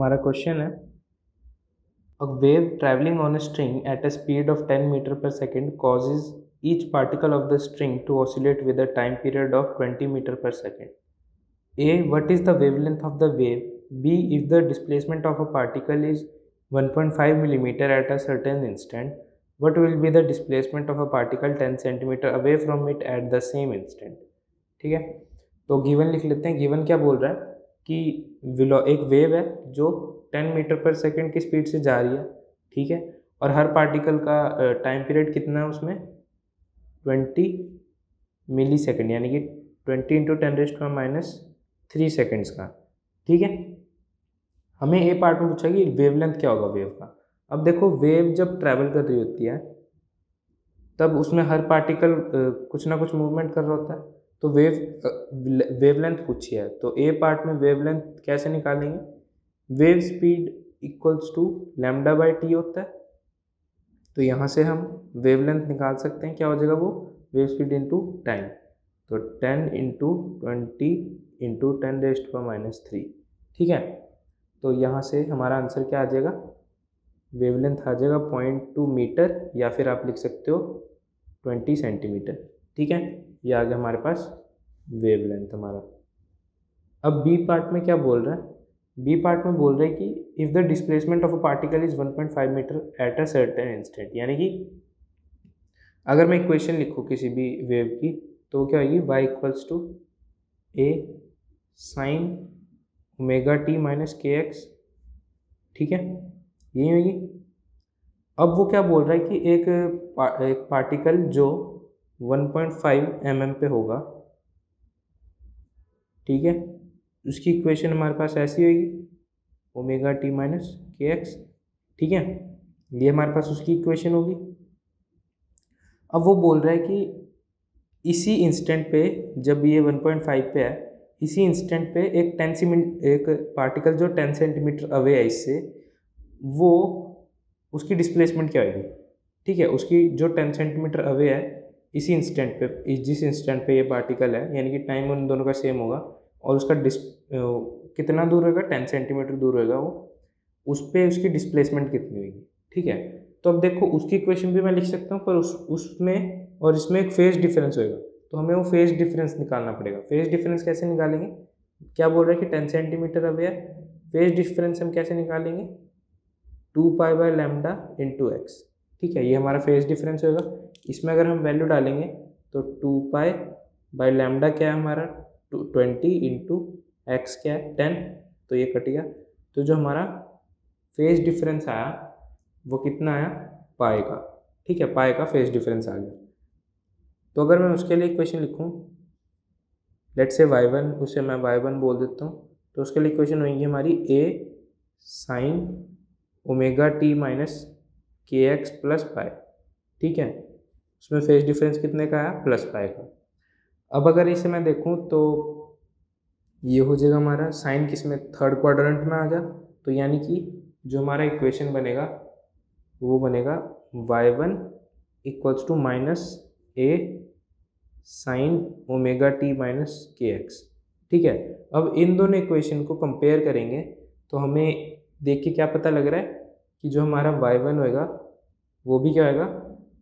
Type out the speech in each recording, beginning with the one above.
हमारा क्वेश्चन है a wave traveling on a string at a speed of 10 meter per second causes each particle of the string to oscillate with a time period of 20 meter per second. A. What is the wavelength of the wave? B. If the displacement of a particle is 1.5 millimeter at a certain instant, what will be the displacement of a particle 10 centimeter away from it at the same instant? ठीक है, तो given लिख लेते हैं। Given क्या बोल रहा है कि एक वेव है जो 10 मीटर पर सेकंड की स्पीड से जा रही है, ठीक है, और हर पार्टिकल का टाइम पीरियड कितना है उसमें 20 मिली सेकेंड, यानी कि 20 इंटू 10⁻³ सेकेंड्स का, ठीक है। हमें ए पार्ट में पूछा कि वेवलेंथ क्या होगा वेव का। अब देखो, वेव जब ट्रैवल कर रही होती है तब उसमें हर पार्टिकल कुछ ना कुछ मूवमेंट कर रहा होता है, तो वेवलेंथ पूछी है, तो ए पार्ट में वेवलेंथ कैसे निकालेंगे? Wave speed equals to λ/t होता है, तो यहाँ से हम वेवलेंथ निकाल सकते हैं। क्या हो जाएगा वो? वेव स्पीड इंटू टाइम, तो 10 इंटू 20 इंटू 10⁻³ ठीक है। तो यहाँ से हमारा आंसर क्या आ जाएगा? वेवलेंथ आ जाएगा 0.2 मीटर, या फिर आप लिख सकते हो 20 सेंटीमीटर, ठीक है। ये आ गया हमारे पास वेवलेंथ हमारा। अब बी पार्ट में क्या बोल रहा है? बी पार्ट में बोल रहा है कि if the displacement of a particle is 1.5 metre at a certain instant, यानी कि अगर मैं इक्वेशन लिखूँ किसी भी वेव की, तो क्या होगी? y equals to a sine ω t minus kx, ठीक है, यही होगी। अब वो क्या बोल रहा है कि एक पार्टिकल जो 1.5 mm पे होगा, ठीक है, उसकी इक्वेशन हमारे पास ऐसी होगी ω t माइनस kx, ठीक है, ये हमारे पास उसकी इक्वेशन होगी। अब वो बोल रहा है कि इसी इंस्टेंट पे, जब ये 1.5 पे है, इसी इंस्टेंट पे एक पार्टिकल जो 10 सेंटीमीटर अवे है इससे, वो उसकी डिस्प्लेसमेंट क्या होगी, ठीक है, उसकी जो 10 सेंटीमीटर अवे है इसी इंस्टेंट पे, जिस इंस्टेंट पे ये पार्टिकल है, यानी कि टाइम उन दोनों का सेम होगा, और उसका कितना दूर होगा? 10 सेंटीमीटर दूर होगा वो, उस पर उसकी डिस्प्लेसमेंट कितनी होगी, ठीक है। तो अब देखो, उसकी इक्वेशन भी मैं लिख सकता हूँ, पर उसमें और इसमें एक फेज डिफरेंस होगा, तो हमें वो फेज डिफरेंस निकालना पड़ेगा। फेज डिफरेंस कैसे निकालेंगे? क्या बोल रहे हैं कि 10 सेंटीमीटर अवे है, फेज डिफरेंस हम कैसे निकालेंगे? 2π/λ इंटू एक्स, ठीक है, ये हमारा फेज डिफरेंस होगा। इसमें अगर हम वैल्यू डालेंगे तो 2π/λ क्या है हमारा? 20 इंटू एक्स क्या है? 10, तो ये कट गया। तो जो हमारा फेज डिफरेंस आया वो कितना आया? पाई का, ठीक है, पाई का फेज डिफरेंस आ गया। तो अगर मैं उसके लिए इक्वेशन लिखूँ, लेट्स से y1, उसे मैं y1 बोल देता हूँ, तो उसके लिए इक्वेशन होगी हमारी a sine ω t minus kx plus pi, ठीक है, उसमें फेज डिफरेंस कितने का आया? प्लस पाई का। अब अगर इसे मैं देखूँ तो ये हो जाएगा हमारा साइन किसमें? थर्ड क्वाड्रेंट में आ गया, तो यानी कि जो हमारा इक्वेशन बनेगा वो बनेगा y1 equals to minus a sine ω t minus kx, ठीक है। अब इन दोनों इक्वेशन को कंपेयर करेंगे तो हमें देख के क्या पता लग रहा है कि जो हमारा y1 होएगा वो भी क्या होएगा?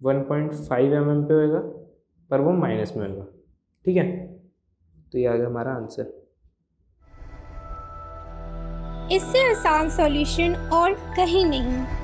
1.5 mm पे होएगा, पर वो माइनस में होगा, ठीक है। तो ये आ गया हमारा आंसर। इससे आसान सॉल्यूशन और कहीं नहीं।